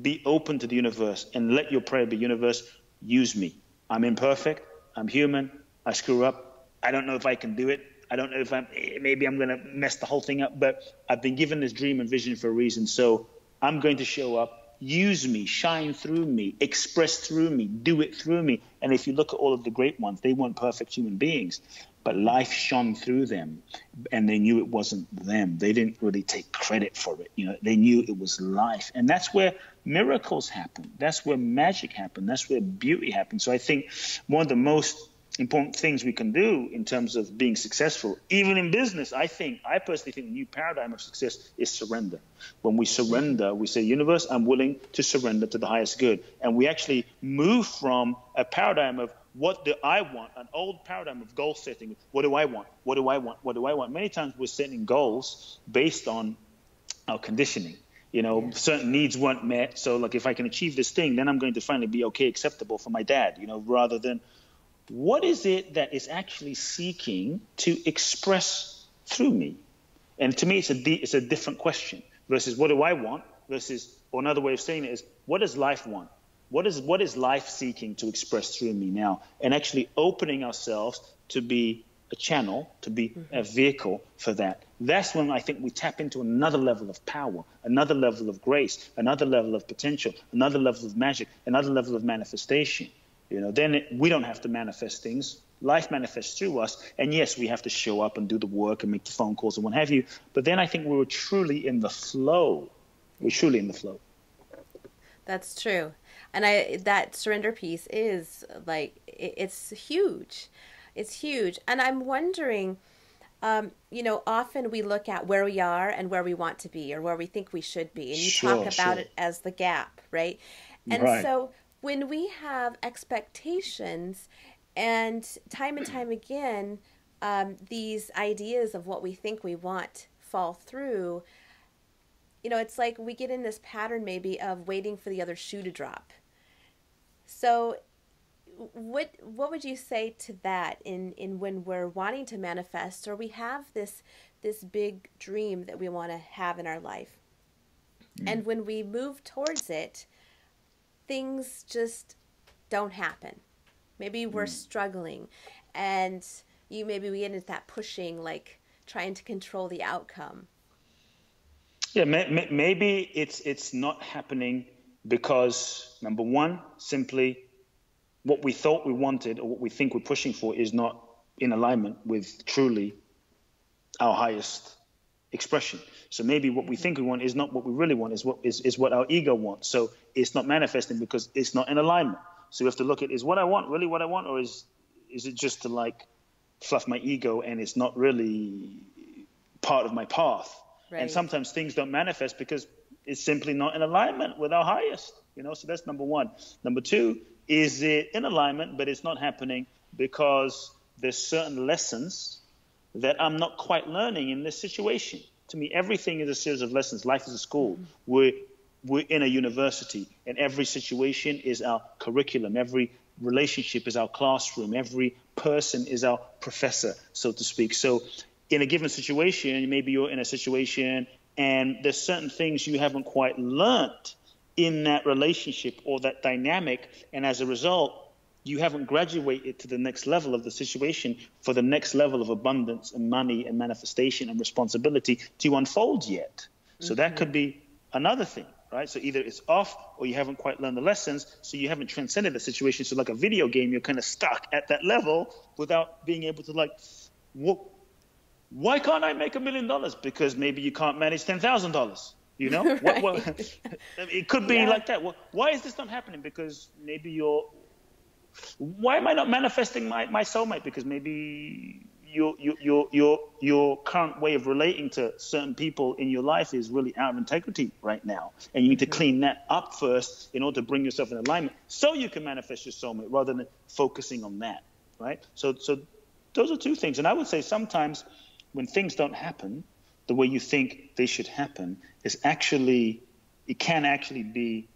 Be open to the universe and let your prayer be, universe, use me. I'm imperfect. I'm human. I screw up. I don't know if I can do it. I don't know if maybe I'm going to mess the whole thing up, but I've been given this dream and vision for a reason. So I'm going to show up, use me, shine through me, express through me, do it through me. And if you look at all of the great ones, they weren't perfect human beings, but life shone through them and they knew it wasn't them. They didn't really take credit for it. They knew it was life. And that's where miracles happen. That's where magic happens. That's where beauty happens. So I think one of the most important things we can do in terms of being successful, even in business, I personally think the new paradigm of success is surrender. When we surrender, we say, universe, I'm willing to surrender to the highest good. And we actually move from a paradigm of what do I want, an old paradigm of goal setting. What do I want? What do I want? What do I want? Many times we're setting goals based on our conditioning. You know, certain needs weren't met. So like, if I can achieve this thing, then I'm going to finally be okay, acceptable for my dad, you know, rather than what is it that is actually seeking to express through me? And to me, it's a different question versus what do I want versus, or another way of saying it is, what does life want? What is life seeking to express through me now? And actually opening ourselves to be a channel, to be a vehicle for that. That's when I think we tap into another level of power, another level of grace, another level of potential, another level of magic, another level of manifestation. You know, then we don't have to manifest things. Life manifests through us. And yes, we have to show up and do the work and make the phone calls and what have you. But then I think we were truly in the flow. We're truly in the flow. That's true. And that surrender piece is like, it's huge. It's huge. And I'm wondering, you know, often we look at where we are and where we want to be or where we think we should be. And you talk about it as the gap, right? And so when we have expectations and time again, these ideas of what we think we want fall through, you know, it's like we get in this pattern maybe of waiting for the other shoe to drop. So what would you say to that in when we're wanting to manifest, or we have this big dream that we want to have in our life, and when we move towards it, things just don't happen. Maybe we're struggling, and maybe we get into that pushing, like trying to control the outcome. Yeah, maybe it's not happening because, number one, simply what we thought we wanted or what we think we're pushing for is not in alignment with truly our highest expression. So maybe what we think we want is not what we really want, is what our ego wants. So it's not manifesting because it's not in alignment. So we have to look at, is what I want really what I want, or is it just to like fluff my ego and it's not really part of my path? Right. And sometimes things don't manifest because it's simply not in alignment with our highest, you know. So that's number one. Number two, is it in alignment, but it's not happening because there's certain lessons that I'm not quite learning in this situation. To me, everything is a series of lessons. Life is a school. We're in a university, and every situation is our curriculum. Every relationship is our classroom. Every person is our professor, so to speak. So in a given situation, maybe you're in a situation and there's certain things you haven't quite learned in that relationship or that dynamic, and as a result, you haven't graduated to the next level of the situation for the next level of abundance and money and manifestation and responsibility to unfold yet. So that could be another thing, right? So either it's off or you haven't quite learned the lessons, so you haven't transcended the situation. So like a video game, you're kind of stuck at that level without being able to like, why can't I make $1 million? Because maybe you can't manage $10,000. You know, right. It could be like that. Why is this not happening? Because maybe why am I not manifesting my soulmate? Because maybe your current way of relating to certain people in your life is really out of integrity right now. And you need to clean that up first in order to bring yourself in alignment so you can manifest your soulmate rather than focusing on that, right? So those are two things. And I would say sometimes when things don't happen the way you think they should happen, it can actually be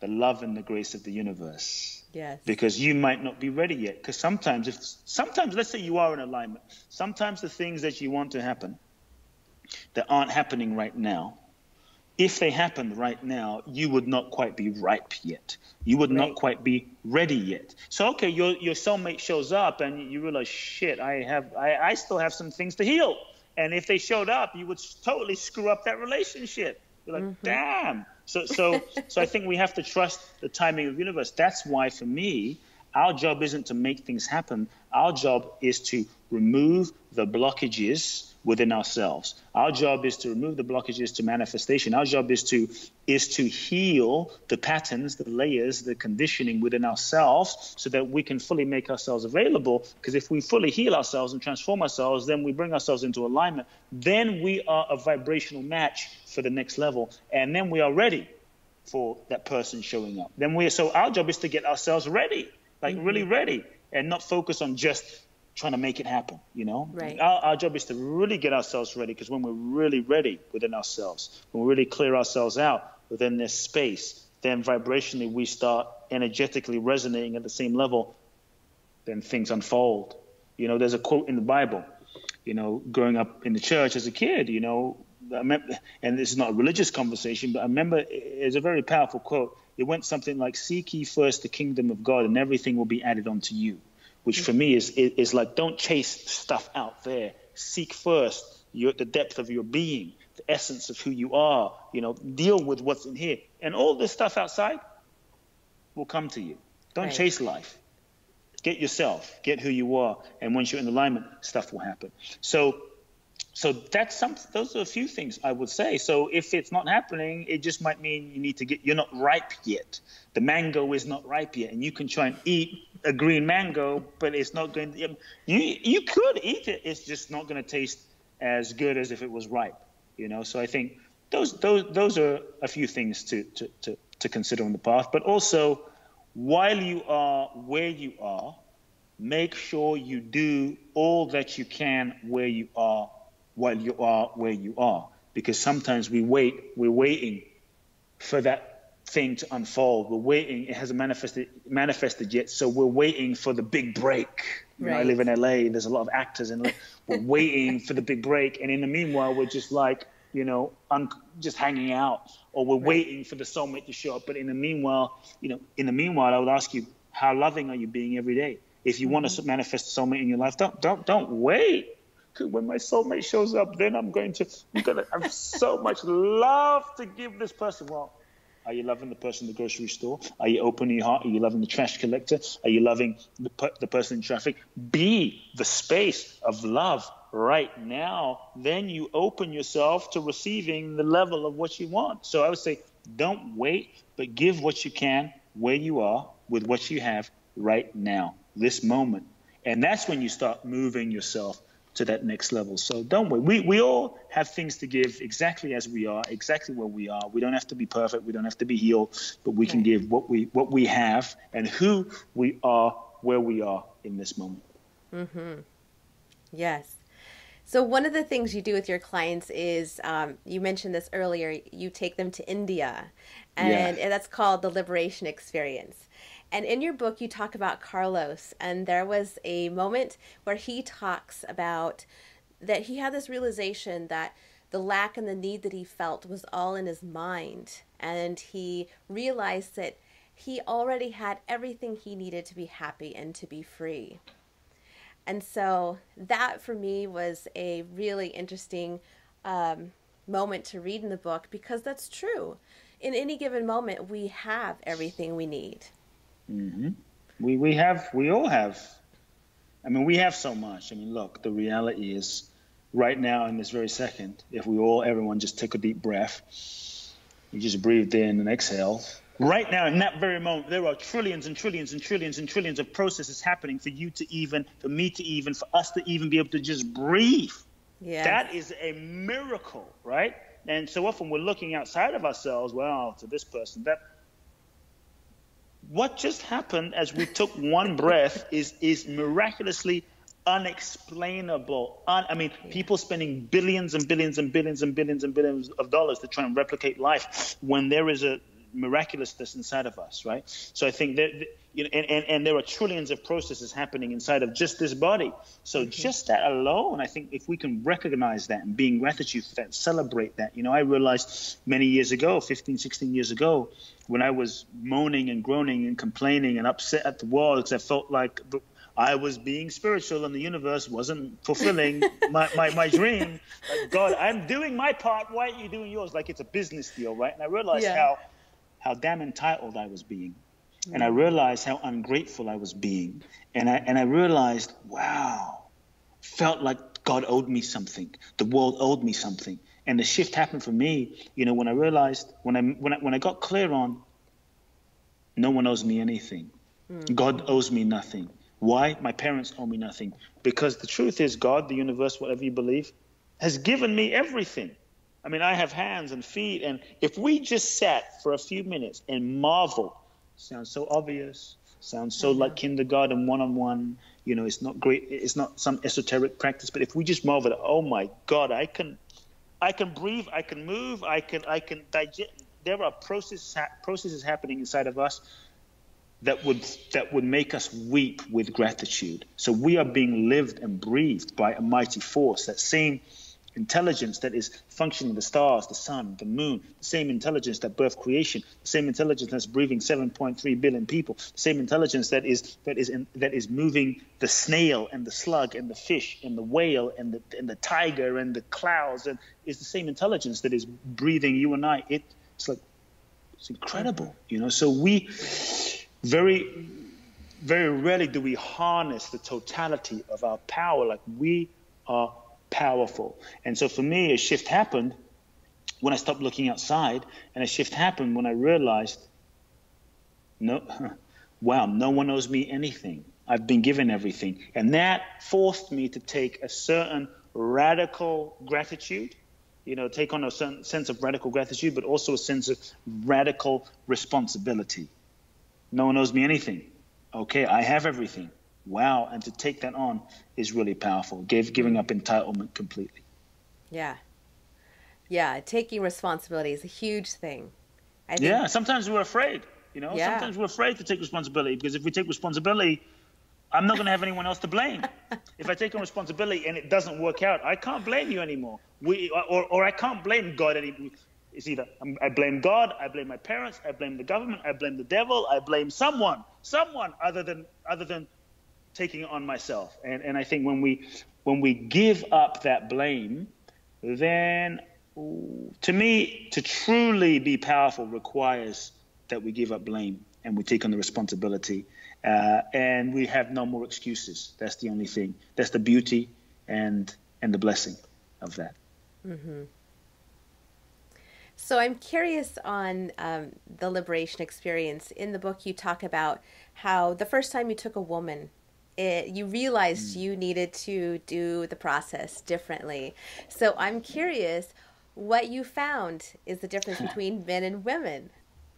the love and the grace of the universe. Yes. Because you might not be ready yet. Because sometimes, let's say you are in alignment, sometimes the things that you want to happen that aren't happening right now, if they happened right now, you would not quite be ripe yet. You would not quite be ready yet. So, okay, your soulmate shows up and you realize, shit, I still have some things to heal. And if they showed up, you would totally screw up that relationship. You're like, damn. So I think we have to trust the timing of the universe. That's why, for me, our job isn't to make things happen. Our job is to remove the blockages within ourselves. Our job is to remove the blockages to manifestation. Our job is to heal the patterns, the layers, the conditioning within ourselves so that we can fully make ourselves available. Because if we fully heal ourselves and transform ourselves, then we bring ourselves into alignment. Then we are a vibrational match for the next level. And then we are ready for that person showing up. So our job is to get ourselves ready, like really ready, and not focus on just trying to make it happen, you know. Right. Our job is to really get ourselves ready, because when we're really ready within ourselves, when we really clear ourselves out within this space, then vibrationally we start energetically resonating at the same level, then things unfold. You know, there's a quote in the Bible, you know, growing up in the church as a kid, you know, I remember, and this is not a religious conversation, but I remember it's a very powerful quote. It went something like, seek ye first the kingdom of God and everything will be added unto you, which for me is like, don't chase stuff out there. Seek first the depth of your being, the essence of who you are, you know, deal with what's in here. And all this stuff outside will come to you. Don't chase life. Get yourself, get who you are, and once you're in alignment, stuff will happen. So those are a few things I would say. So if it's not happening, it just might mean you're not ripe yet. The mango is not ripe yet, and you can try and eat a green mango, but it's not going to, you could eat it, it's just not going to taste as good as if it was ripe, you know. So I think those are a few things to consider on the path. But also, while you are where you are, make sure you do all that you can where you are while you are where you are. Because sometimes we're waiting for that thing to unfold. We're waiting, it hasn't manifested yet, so we're waiting for the big break. You know, I live in LA, there's a lot of actors, and we're waiting for the big break, and in the meanwhile, we're just like, you know, just hanging out, or we're waiting for the soulmate to show up. But in the meanwhile, I would ask you, how loving are you being every day? If you want to manifest a soulmate in your life, don't wait. Because when my soulmate shows up, then I'm going to have so much love to give this person. Well, are you loving the person in the grocery store? Are you opening your heart? Are you loving the trash collector? Are you loving the person in traffic? Be the space of love right now. Then you open yourself to receiving the level of what you want. So I would say, don't wait, but give what you can where you are with what you have right now, this moment. And that's when you start moving yourself to that next level. So don't wait. We all have things to give exactly as we are, exactly where we are. We don't have to be perfect. We don't have to be healed, but we can give what we have and who we are, where we are in this moment. Mm-hmm. Yes. So one of the things you do with your clients is, you mentioned this earlier, you take them to India, and that's called the Liberation Experience. And in your book, you talk about Carlos, and there was a moment where he talks about that he had this realization that the lack and the need that he felt was all in his mind. And he realized that he already had everything he needed to be happy and to be free. And so that for me was a really interesting moment to read in the book, because that's true. In any given moment, we have everything we need. Mm-hmm. We all have. I mean, we have so much. I mean, look, the reality is right now in this very second, if everyone just took a deep breath, you just breathed in and exhaled. Right now, in that very moment, there are trillions and trillions and trillions and trillions of processes happening for you to even, for me to even, for us to even be able to just breathe. Yeah. That is a miracle, right? And so often we're looking outside of ourselves, well, to this person, that. What just happened as we took one breath is miraculously unexplainable. People spending billions and billions and billions and billions and billions of dollars to try and replicate life when there is a miraculousness inside of us, right? So I think that, and there are trillions of processes happening inside of just this body. So just that alone, I think if we can recognize that and be in gratitude for that, celebrate that. I realized many years ago, 15, 16 years ago, when I was moaning and groaning and complaining and upset at the world because I felt like I was being spiritual and the universe wasn't fulfilling my dream. Like, God, I'm doing my part. Why aren't you doing yours? Like it's a business deal, right? And I realized how damn entitled I was being. And I realized how ungrateful I was being. And I realized, wow, felt like God owed me something. The world owed me something. And the shift happened for me, when I realized, when I got clear on, no one owes me anything. God owes me nothing. Why? My parents owe me nothing. Because the truth is, God, the universe, whatever you believe, has given me everything. I have hands and feet. And if we just sat for a few minutes and marveled, sounds so obvious, sounds so like kindergarten one-on-one. It's not great. It's not some esoteric practice. But if we just marvel at, oh my God, I can breathe, I can move, I can digest. There are processes happening inside of us that would make us weep with gratitude. So we are being lived and breathed by a mighty force, that same intelligence that is functioning the stars, the sun, the moon, the same intelligence that birthed creation, the same intelligence that's breathing 7.3 billion people, the same intelligence that is moving the snail and the slug and the fish and the whale and the tiger and the clouds, and is the same intelligence that is breathing you and I. It's incredible, So we very, very rarely do we harness the totality of our power. Like, we are powerful. And so for me, a shift happened when I stopped looking outside, and a shift happened when I realized, no one owes me anything. I've been given everything. And that forced me to take a certain radical gratitude, take on a certain sense of radical gratitude, but also a sense of radical responsibility. No one owes me anything. Okay, I have everything. Wow, and to take that on is really powerful. Giving up entitlement completely. Yeah. Yeah, taking responsibility is a huge thing. I think, sometimes we're afraid, Sometimes we're afraid to take responsibility, because if we take responsibility, I'm not going to have anyone else to blame. If I take on responsibility and it doesn't work out, I can't blame you anymore. Or I can't blame God anymore. It's either I blame God, I blame my parents, I blame the government, I blame the devil, I blame someone other than taking it on myself. And I think when we give up that blame, then to me, to truly be powerful requires that we give up blame and we take on the responsibility, and we have no more excuses. That's the only thing. That's the beauty and the blessing of that. Mm-hmm. So I'm curious on the liberation experience. In the book, you talk about how the first time you took a woman, you realized you needed to do the process differently. So I'm curious what you found is the difference between men and women.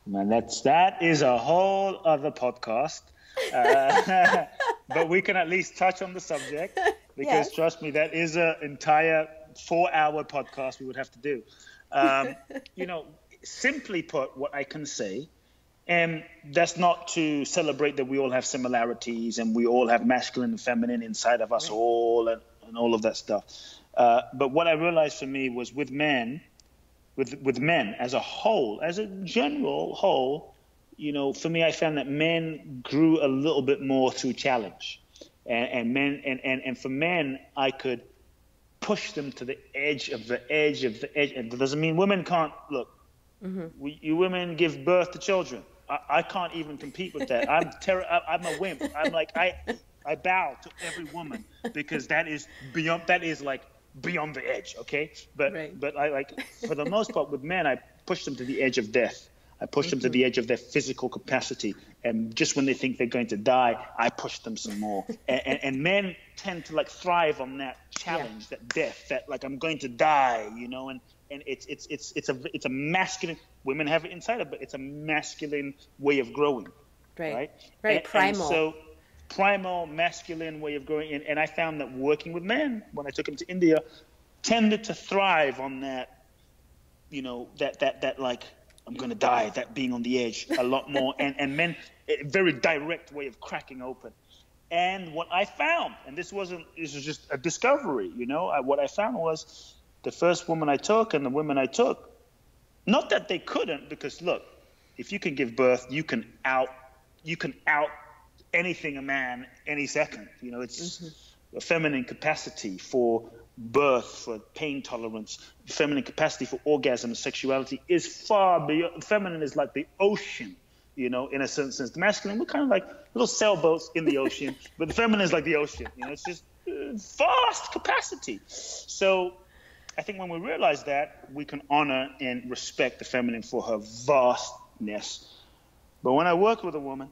Man, that is a whole other podcast. But we can at least touch on the subject, because trust me, that is an entire 4-hour podcast we would have to do. Simply put, what I can say, and that's not to celebrate that we all have similarities and we all have masculine and feminine inside of us all and all of that stuff. But what I realized for me was with men as a whole, as a general whole, for me, I found that men grew a little bit more through challenge, and for men, I could push them to the edge of the edge. And that doesn't mean women can't. Look, you women give birth to children. I can't even compete with that. I'm a wimp. I'm like, I bow to every woman, because that is beyond the edge. Okay. But I for the most part with men, I push them to the edge of death. I push them to the edge of their physical capacity. And just when they think they're going to die, I push them some more. And men tend to thrive on that challenge, that death, that I'm going to die, and it's a masculine, women have it inside of, but it's a masculine way of growing. Right. Primal. And so primal, masculine way of growing. And I found that working with men, when I took them to India, tended to thrive on that, that I'm going to die, that being on the edge a lot more. And men, a very direct way of cracking open. And what I found, and this was just a discovery, what I found was the first woman I took and the women I took, not that they couldn't, because look, if you can give birth, you can out anything a man any second. It's a feminine capacity for birth, for pain tolerance, feminine capacity for orgasm and sexuality is far beyond. Feminine is like the ocean, in a certain sense. The masculine, we're kind of like little sailboats in the ocean, but the feminine is like the ocean. It's just vast capacity. So I think when we realize that, we can honor and respect the feminine for her vastness. But when I worked with a woman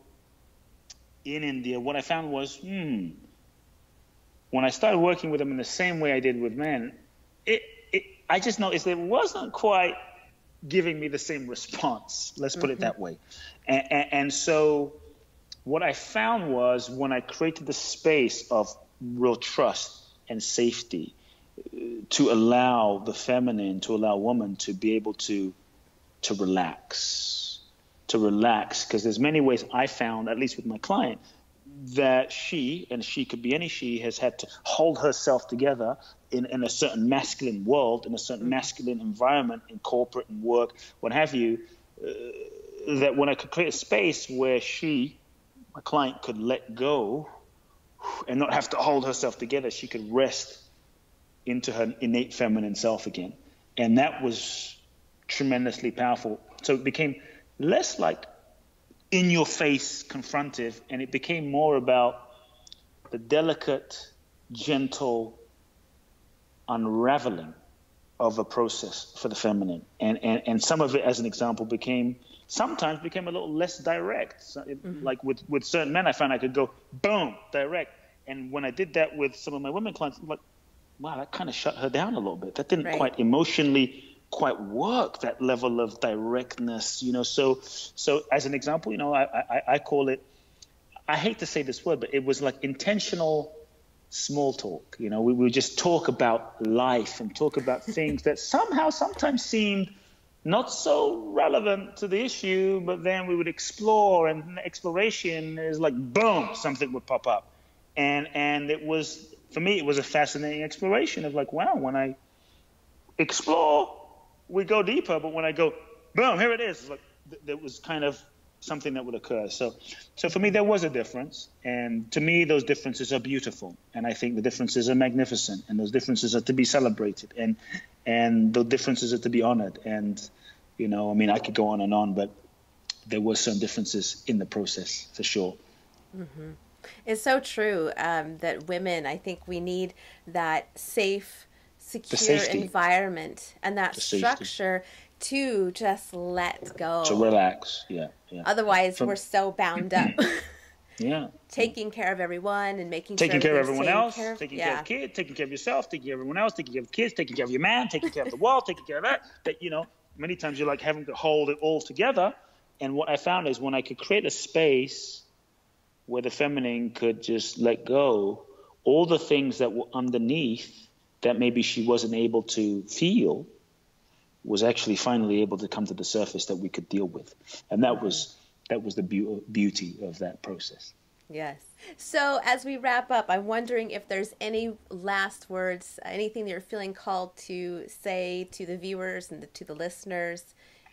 in India, what I found was, when I started working with them in the same way I did with men, I just noticed it wasn't quite giving me the same response. Let's put it that way. And so what I found was when I created the space of real trust and safety to allow the feminine, to allow woman to be able to relax, because there's many ways I found, at least with my client, that she could be any she, has had to hold herself together in a certain masculine world, in a certain masculine environment, in corporate and work, what have you, that when I could create a space where my client could let go and not have to hold herself together, she could rest into her innate feminine self again. And that was tremendously powerful. So it became less like in your face confrontive, and it became more about the delicate, gentle unraveling of a process for the feminine. And some of it, as an example, sometimes became a little less direct. So like with certain men, I found I could go boom, direct. And when I did that with some of my women clients, I'm like, wow, that kind of shut her down a little bit. That didn't quite emotionally quite work, that level of directness, So as an example, I call it, I hate to say this word, but it was like intentional small talk. We would just talk about life and talk about things that somehow sometimes seemed not so relevant to the issue, but then we would explore, and the exploration is like, boom, something would pop up. And it was, for me, it was a fascinating exploration of like, wow, when I explore, we go deeper, but when I go, boom, here it is, like there was kind of something that would occur. So for me, there was a difference. And to me, those differences are beautiful. And I think the differences are magnificent. And those differences are to be celebrated. And those differences are to be honored. And, I could go on, but there were some differences in the process, for sure. Mm-hmm. It's so true that women, I think we need that safe, secure environment and that structure to just let go. To relax, yeah. Otherwise, we're so bound up. Yeah. Taking care of everyone and making taking sure care of everyone else, taking care of kids, taking care of yourself, taking care of everyone else, taking care of kids, taking care of your man, taking care of the world, taking care of that. That, many times you're like having to hold it all together. And what I found is when I could create a space where the feminine could just let go, all the things that were underneath that maybe she wasn't able to feel was actually finally able to come to the surface that we could deal with. And that was the beauty of that process. Yes. So as we wrap up, I'm wondering if there's any last words, anything that you're feeling called to say to the viewers and to the listeners,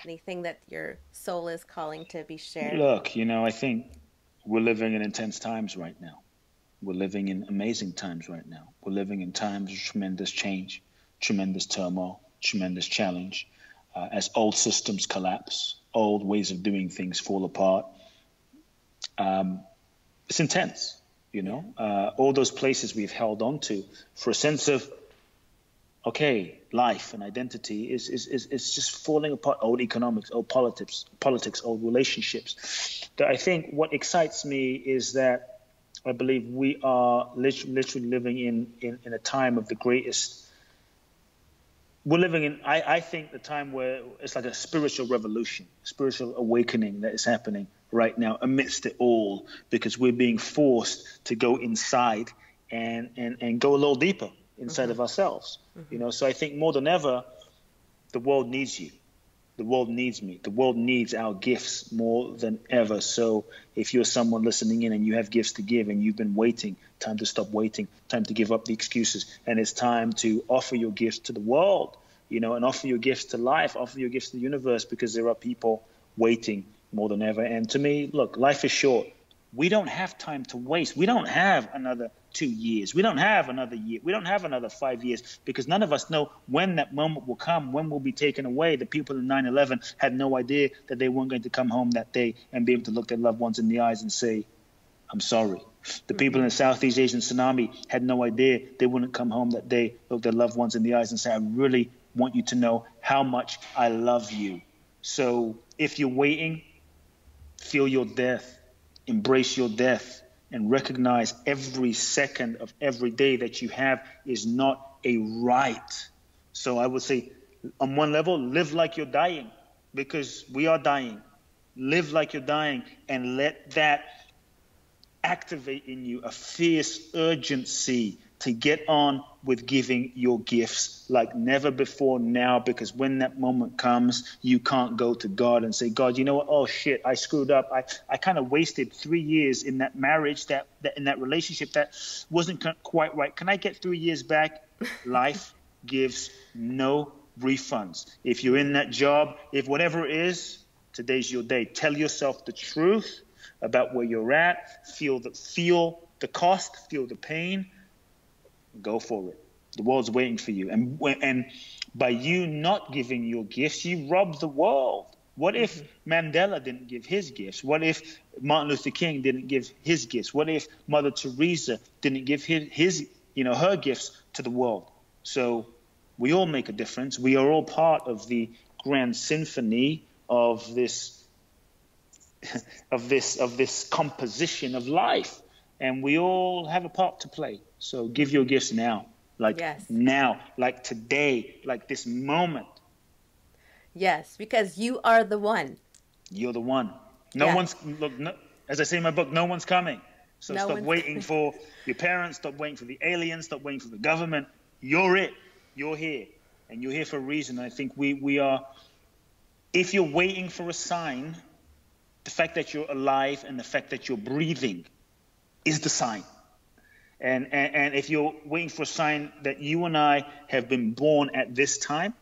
anything that your soul is calling to be shared. Look, I think we're living in intense times right now. We're living in amazing times right now. We're living in times of tremendous change, tremendous turmoil, tremendous challenge. As old systems collapse, old ways of doing things fall apart. It's intense, all those places we've held on to for a sense of, okay, life and identity is just falling apart. Old economics, old politics, old relationships. But I think what excites me is that I believe we are literally living in a time of the greatest. We're living in, I think, the time where it's like a spiritual revolution, spiritual awakening that is happening right now amidst it all, because we're being forced to go inside and go a little deeper inside of ourselves. So I think more than ever, the world needs you. The world needs me. The world needs our gifts more than ever. So if you're someone listening in and you have gifts to give and you've been waiting, time to stop waiting, time to give up the excuses. And it's time to offer your gifts to the world, and offer your gifts to life, offer your gifts to the universe, because there are people waiting more than ever. And to me, look, life is short. We don't have time to waste. We don't have another 2 years. We don't have another year. We don't have another 5 years, because none of us know when that moment will come, when we'll be taken away. The people in 9/11 had no idea that they weren't going to come home that day and be able to look their loved ones in the eyes and say, I'm sorry. The people in the Southeast Asian tsunami had no idea they wouldn't come home that day, look their loved ones in the eyes and say, I really want you to know how much I love you. So if you're waiting, feel your death. Embrace your death and recognize every second of every day that you have is not a right. So I would say, on one level, live like you're dying. because we are dying. Live like you're dying, and let that activate in you a fierce urgency to get on with giving your gifts like never before now, because when that moment comes, you can't go to God and say, God, you know what? Oh shit, I screwed up. I kind of wasted 3 years in that marriage, that in that relationship that wasn't quite right. Can I get 3 years back? Life gives no refunds. If you're in that job, if whatever it is, today's your day. Tell yourself the truth about where you're at. Feel the cost, feel the pain. Go for it. The world's waiting for you. And by you not giving your gifts, you rob the world. What if Mandela didn't give his gifts? What if Martin Luther King didn't give his gifts? What if Mother Teresa didn't give her gifts to the world? So we all make a difference. We are all part of the grand symphony of this composition of life, and we all have a part to play. So give your gifts now, now, like today, like this moment. Yes, because you are the one. You're the one. As I say in my book, no one's coming. So stop waiting for your parents, stop waiting for the aliens, stop waiting for the government. You're it. You're here, and you're here for a reason. I think we are. If you're waiting for a sign, the fact that you're alive and the fact that you're breathing is the sign. And if you're waiting for a sign that you and I have been born at this time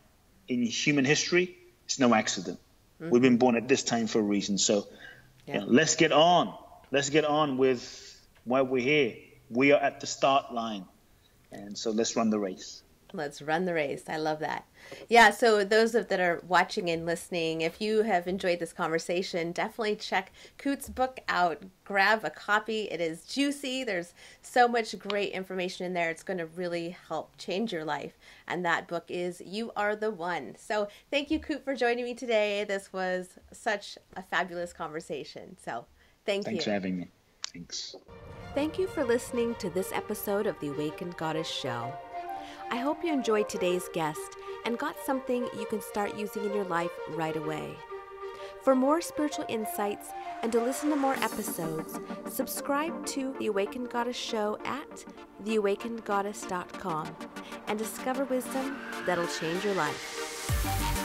in human history, it's no accident. We've been born at this time for a reason. So let's get on. Let's get on with why we're here. We are at the start line. And so let's run the race. Let's run the race. I love that. Yeah, so those that are watching and listening, if you have enjoyed this conversation, definitely check Kute's book out. Grab a copy. It is juicy. There's so much great information in there. It's going to really help change your life. And that book is You Are the One. So thank you, Kute, for joining me today. This was such a fabulous conversation. So thanks you. Thanks for having me. Thanks. Thank you for listening to this episode of the Awakened Goddess Show. I hope you enjoyed today's guest and got something you can start using in your life right away. For more spiritual insights and to listen to more episodes, subscribe to The Awakened Goddess Show at theawakenedgoddess.com and discover wisdom that'll change your life.